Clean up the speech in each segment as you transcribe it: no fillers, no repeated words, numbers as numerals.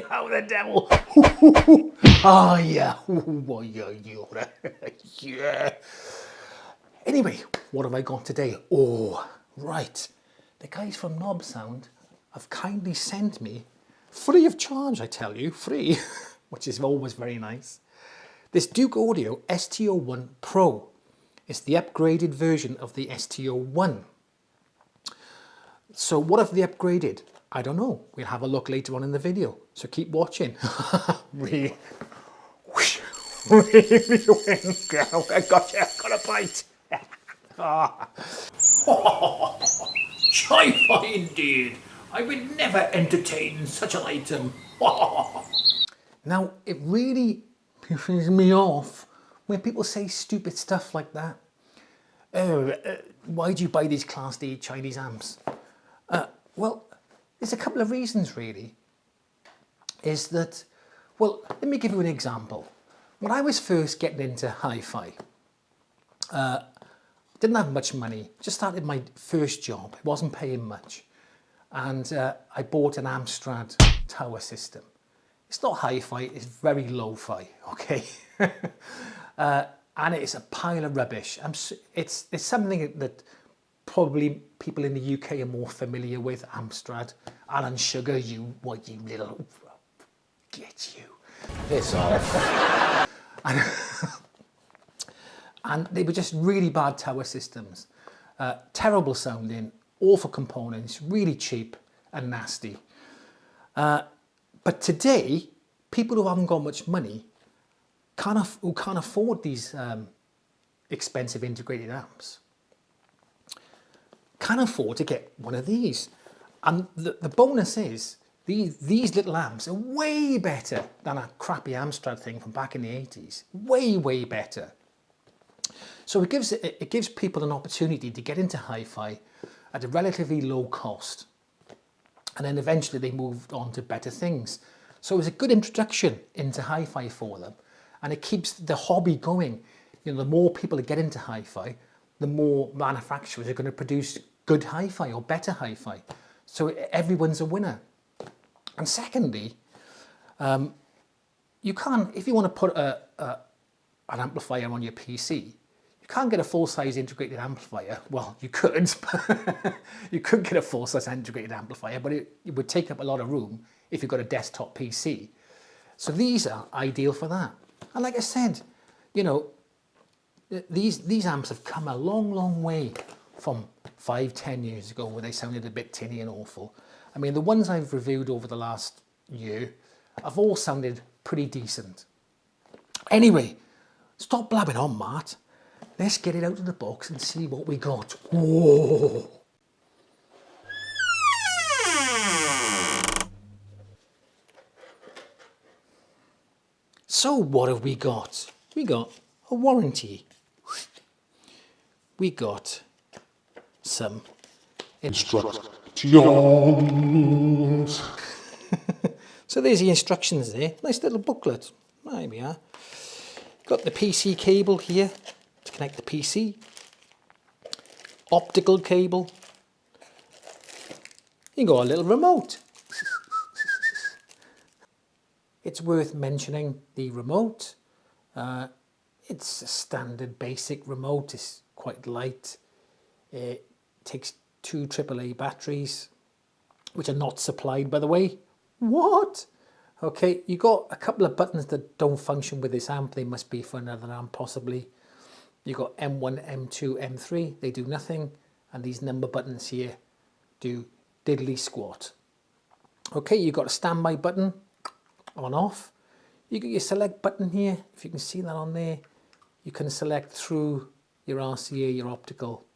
How the devil? Oh yeah. Oh, yeah. Yeah. Anyway, what have I got today? Oh, right. The guys from Knob Sound have kindly sent me, free of charge, I tell you, free, which is always very nice, this Douk Audio ST-01 Pro. It's the upgraded version of the ST-01. So what have they upgraded? I don't know. We'll have a look later on in the video. So keep watching. Really, I got a bite. Sci-fi indeed. I would never entertain such an item. Now, it really pisses me off when people say stupid stuff like that. Oh, why do you buy these Class D Chinese amps? Well, there's a couple of reasons really. Is that, well, let me give you an example. When I was first getting into hi-fi, didn't have much money, just started my first job, it wasn't paying much. And I bought an Amstrad tower system. It's not hi-fi, it's very lo-fi, okay? And it's a pile of rubbish. It's something that probably people in the UK are more familiar with, Amstrad. Alan Sugar, you little... Get you. Piss off. And they were just really bad tower systems. Terrible sounding, awful components, really cheap and nasty. But today, people who haven't got much money, who can't afford these expensive integrated amps, can afford to get one of these. And the bonus is, these little amps are way better than a crappy Amstrad thing from back in the 80s. Way, way better. So it gives people an opportunity to get into hi-fi at a relatively low cost. And then eventually they moved on to better things. So it was a good introduction into hi-fi for them. And it keeps the hobby going. You know, the more people that get into hi-fi, the more manufacturers are going to produce good hi-fi or better hi-fi. So everyone's a winner. And secondly, you can't, if you want to put an amplifier on your PC, you can't get a full-size integrated amplifier. Well, you could, you could get a full-size integrated amplifier, but it would take up a lot of room if you've got a desktop PC. So these are ideal for that. And like I said, you know, these amps have come a long, long way from 5-10 years ago where they sounded a bit tinny and awful. I mean, the ones I've reviewed over the last year have all sounded pretty decent. Anyway, stop blabbing on, Matt. Let's get it out of the box and see what we got. Whoa! So what have we got? We got a warranty. We got some instructions. So there's the instructions there. Nice little booklet. There we are. Got the PC cable here to connect the PC. Optical cable. You got a little remote. It's worth mentioning the remote. It's a standard basic remote. It's quite light. It takes 2 AAA batteries, which are not supplied, by the way. What? Okay, you got a couple of buttons that don't function with this amp. They must be for another amp, possibly. You got M1, M2, M3. They do nothing. And these number buttons here do diddly squat. Okay, you got a standby button on off. You got your select button here. If you can see that on there, you can select through your RCA, your optical,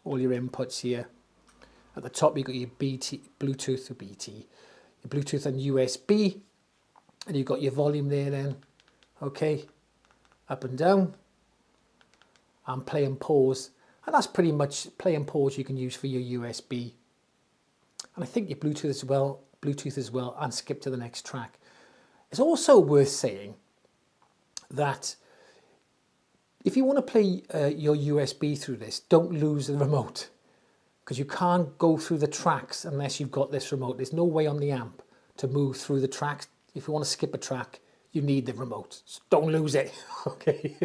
all your inputs here. At the top, you got your Bluetooth and USB, and you've got your volume there then, okay, up and down, and play and pause, and that's pretty much play and pause you can use for your USB, and I think your Bluetooth as well, and skip to the next track. It's also worth saying that if you want to play your USB through this, don't lose the remote, because you can't go through the tracks unless you've got this remote. There's no way on the amp to move through the tracks. If you want to skip a track, you need the remote. So don't lose it. Okay.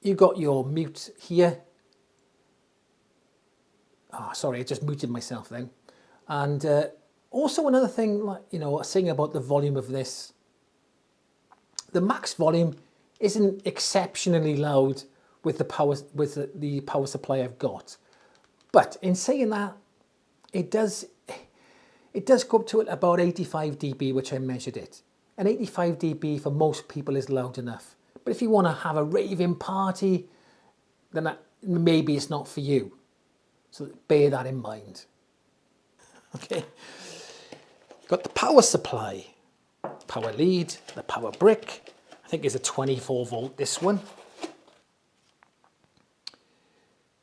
You got your mute here. Oh, sorry, I just muted myself then. And also another thing, like, you know, saying about the volume of this, the max volume isn't exceptionally loud with the power supply I've got. But in saying that, it does go up to about 85 dB, which I measured it. And 85 dB for most people is loud enough. But if you want to have a raving party, then maybe it's not for you. So bear that in mind. Okay. Got the power supply, power lead, the power brick. I think it's a 24 volt, this one.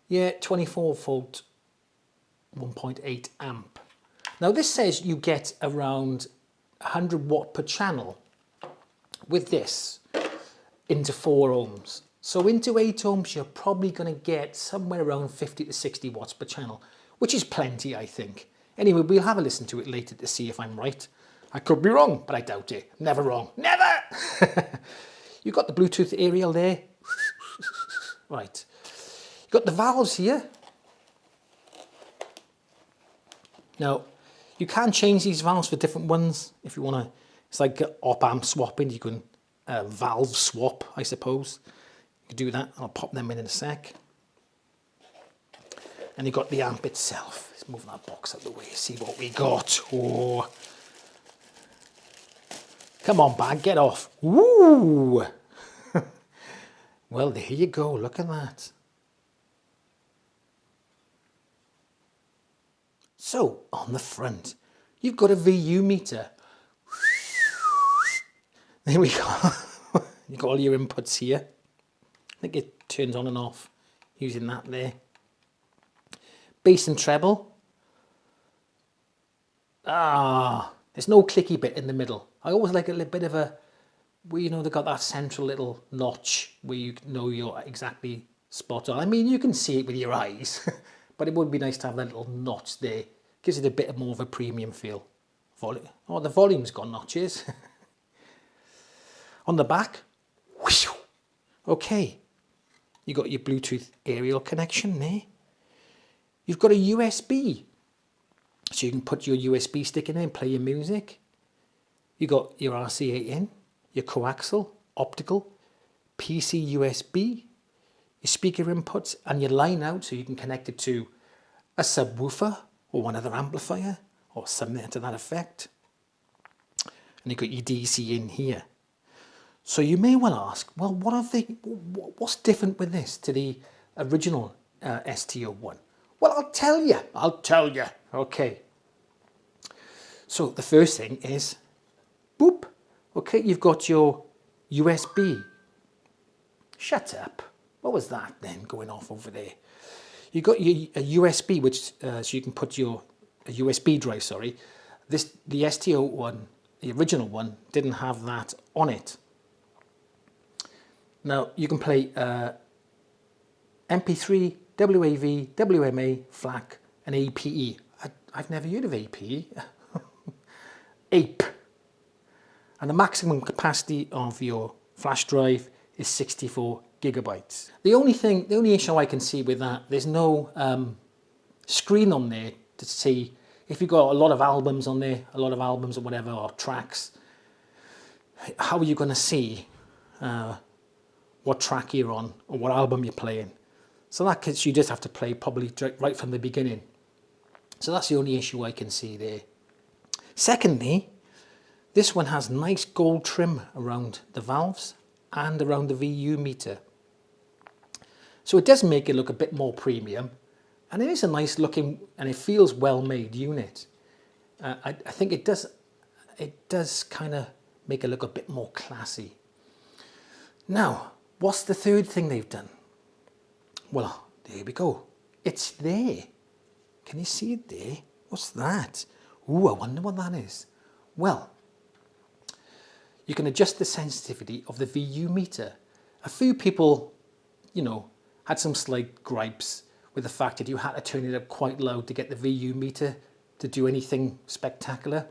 Yeah, 24 volt, 1.8 amp. Now this says you get around 100 watt per channel with this into 4 ohms. So into 8 ohms, you're probably going to get somewhere around 50 to 60 watts per channel, which is plenty, I think. Anyway, we'll have a listen to it later to see if I'm right. I could be wrong, but I doubt it. Never wrong. Never! You've got the Bluetooth aerial there. Right. You've got the valves here. Now, you can change these valves for different ones if you want to. It's like op-amp swapping. You can valve swap, I suppose. You can do that. I'll pop them in a sec. And you've got the amp itself. Let's move that box out of the way, see what we got. Oh. Come on, bag, get off. Woo! Well, there you go. Look at that. So, on the front, you've got a VU meter. There we go. You've got all your inputs here. I think it turns on and off using that there. Bass and treble. There's no clicky bit in the middle. I always like a little bit of a, where you know they've got that central little notch where you know you're exactly spot on. I mean, you can see it with your eyes, but it would be nice to have that little notch there. Gives it a bit more of a premium feel. Oh, the volume's got notches. On the back, whoosh, okay, you got your Bluetooth aerial connection there. You've got a USB, so you can put your USB stick in there and play your music. You got your RCA in, your coaxial, optical, PC USB, your speaker inputs, and your line out, so you can connect it to a subwoofer or one other amplifier or something to that effect. And you've got your DC in here. So you may well ask, well, what's different with this to the original ST-01? Well, I'll tell you. Okay. So the first thing is, boop. Okay, you've got your USB. Shut up. What was that then going off over there? You've got a USB, which so you can put a USB drive, sorry. The ST-01, the original one, didn't have that on it. Now, you can play MP3, WAV, WMA, FLAC, and APE. I've never heard of APE. APE. And the maximum capacity of your flash drive is 64 gigabytes. The only issue I can see with that, there's no screen on there to see if you've got a lot of albums on there, a lot of albums or whatever, or tracks. How are you going to see what track you're on or what album you're playing? So that case, you just have to play probably right from the beginning. So that's the only issue I can see there. Secondly, this one has nice gold trim around the valves and around the VU meter. So it does make it look a bit more premium, and it is a nice looking and it feels well made unit. I think it does kind of make it look a bit more classy. Now, what's the third thing they've done? Well, there we go. It's there. Can you see it there? What's that? Ooh, I wonder what that is. Well, you can adjust the sensitivity of the VU meter. A few people, you know, had some slight gripes with the fact that you had to turn it up quite loud to get the VU meter to do anything spectacular.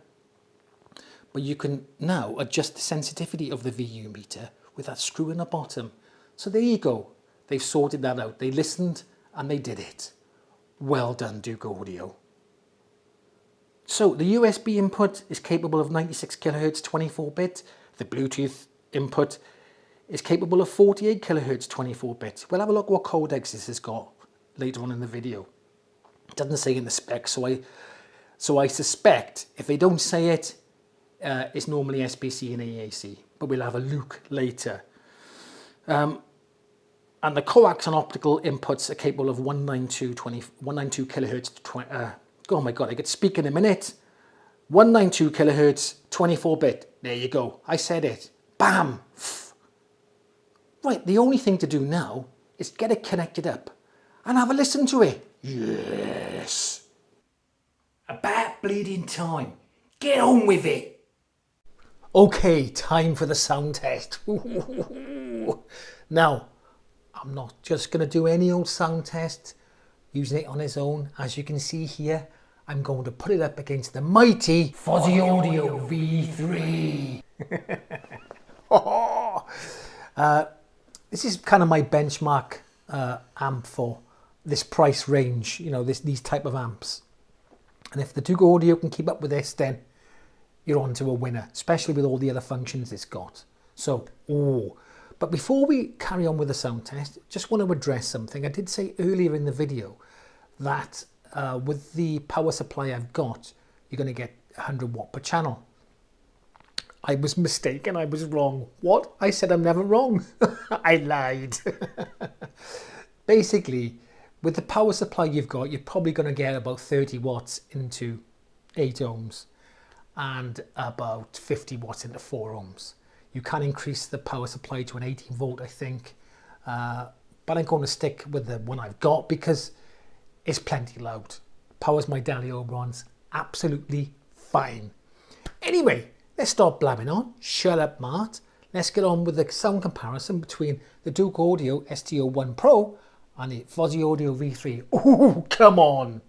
But you can now adjust the sensitivity of the VU meter with that screw in the bottom. So there you go. They've sorted that out. They listened and they did it. Well done, Douk Audio. So the USB input is capable of 96 kHz 24-bit. The Bluetooth input is capable of 48 kHz 24-bit. We'll have a look what codecs this has got later on in the video. It doesn't say in the specs, so I suspect if they don't say it, it's normally SBC and AAC, but we'll have a look later. And the coax and optical inputs are capable of 192 kHz. Oh my God, I could speak in a minute. 192 kHz 24-bit. There you go. I said it. Bam. Right, the only thing to do now is get it connected up and have a listen to it. Yes. About bleeding time. Get on with it. Okay, time for the sound test. Now, I'm not just going to do any old sound test using it on its own. As you can see here, I'm going to put it up against the mighty Fuzzy Audio V3. This is kind of my benchmark amp for this price range, you know, these type of amps. And if the Douk Audio can keep up with this, then you're on to a winner, especially with all the other functions it's got. So, but before we carry on with the sound test, just want to address something. I did say earlier in the video that with the power supply I've got, you're going to get 100 watt per channel. I was mistaken, I was wrong. What? I said I'm never wrong. I lied. Basically, with the power supply you've got, you're probably going to get about 30 watts into 8 ohms and about 50 watts into 4 ohms. You can increase the power supply to an 18 volt, I think. But I'm going to stick with the one I've got because it's plenty loud. Powers my Dalio bronze absolutely fine. Anyway, let's stop blabbing on. Shut up, Mart. Let's get on with the sound comparison between the Douk Audio ST-01 Pro and the Fuzzy Audio V3. Ooh, come on.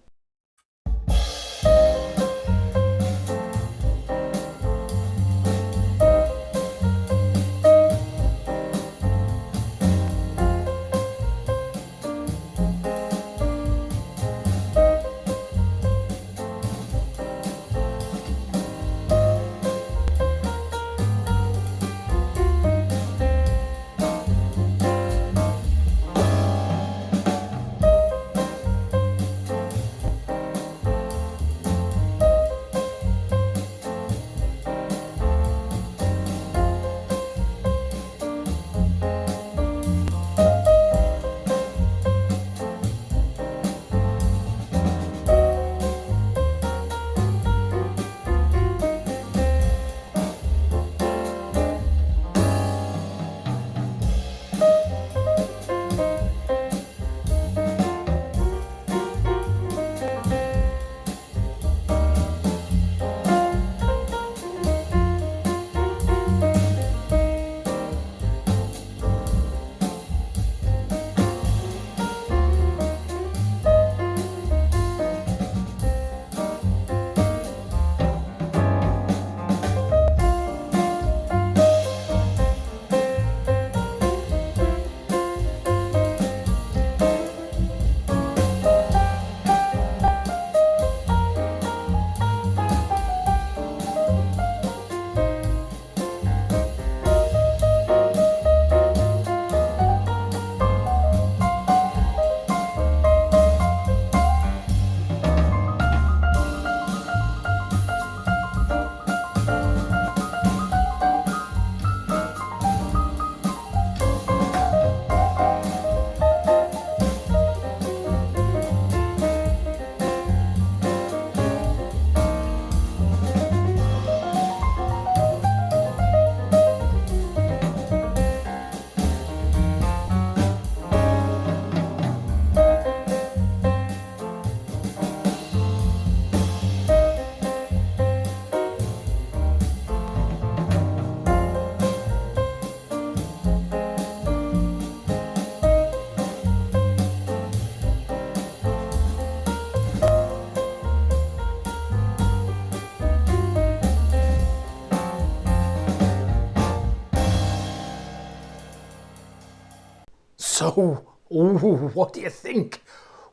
So, ooh, what do you think?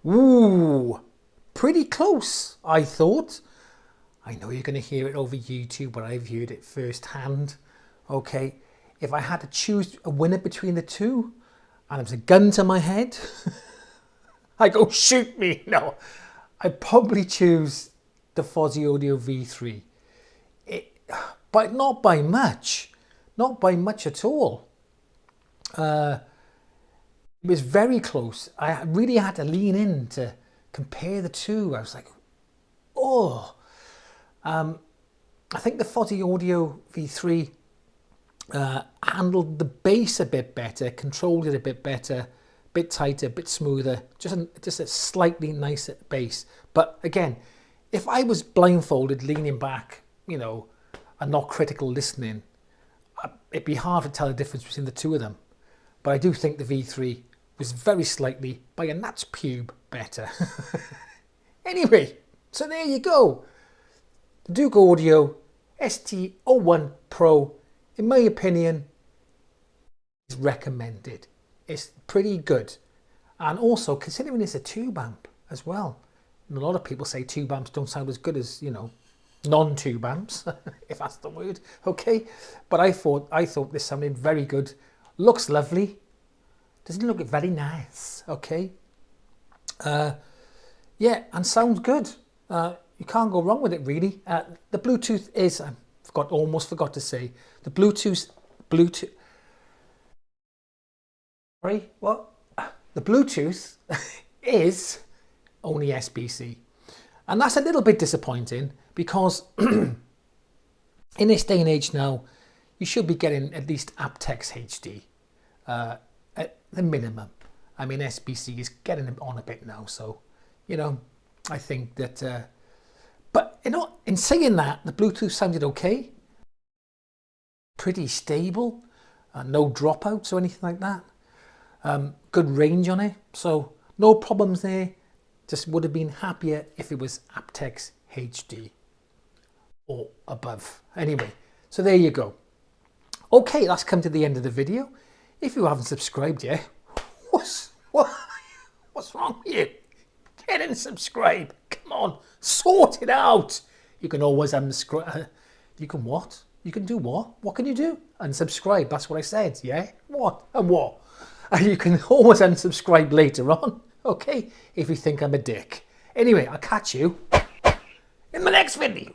Ooh, pretty close, I thought. I know you're going to hear it over YouTube, but I've heard it firsthand. Okay, if I had to choose a winner between the two, and it was a gun to my head, I go, shoot me. No, I'd probably choose the Fozzy Audio V3. But not by much. Not by much at all. It was very close. I really had to lean in to compare the two. I was like, oh. I think the Fozzy Audio V3 handled the bass a bit better, controlled it a bit better, a bit tighter, a bit smoother, just a slightly nicer bass. But again, if I was blindfolded, leaning back, you know, and not critical listening, it'd be hard to tell the difference between the two of them. But I do think the V3 was very slightly, by a gnat's pube, better. Anyway, so there you go. The Douk Audio ST-01 Pro, in my opinion, is recommended. It's pretty good. And also, considering it's a tube amp as well, and a lot of people say tube amps don't sound as good as, you know, non-tube amps, if that's the word, okay? But I thought this sounded very good. Looks lovely. Doesn't look very nice, okay? Yeah, and sounds good. You can't go wrong with it, really. The Bluetooth is, almost forgot to say, the Bluetooth, sorry, what? The Bluetooth is only SBC. And that's a little bit disappointing because in this day and age now, you should be getting at least aptX HD at the minimum. I mean, SBC is getting them on a bit now, so, you know, I think that, but, you know, in saying that, the Bluetooth sounded okay, pretty stable, no dropouts or anything like that, good range on it, so no problems there. Just would have been happier if it was aptX HD or above. Anyway, so there you go. Okay, that's come to the end of the video. If you haven't subscribed yet, what's wrong with you? Get and subscribe. Come on, sort it out. You can always unsubscribe. You can what? You can do what? What can you do? Unsubscribe. That's what I said. Yeah. What and what? And you can always unsubscribe later on. Okay, if you think I'm a dick. Anyway, I'll catch you in the next video.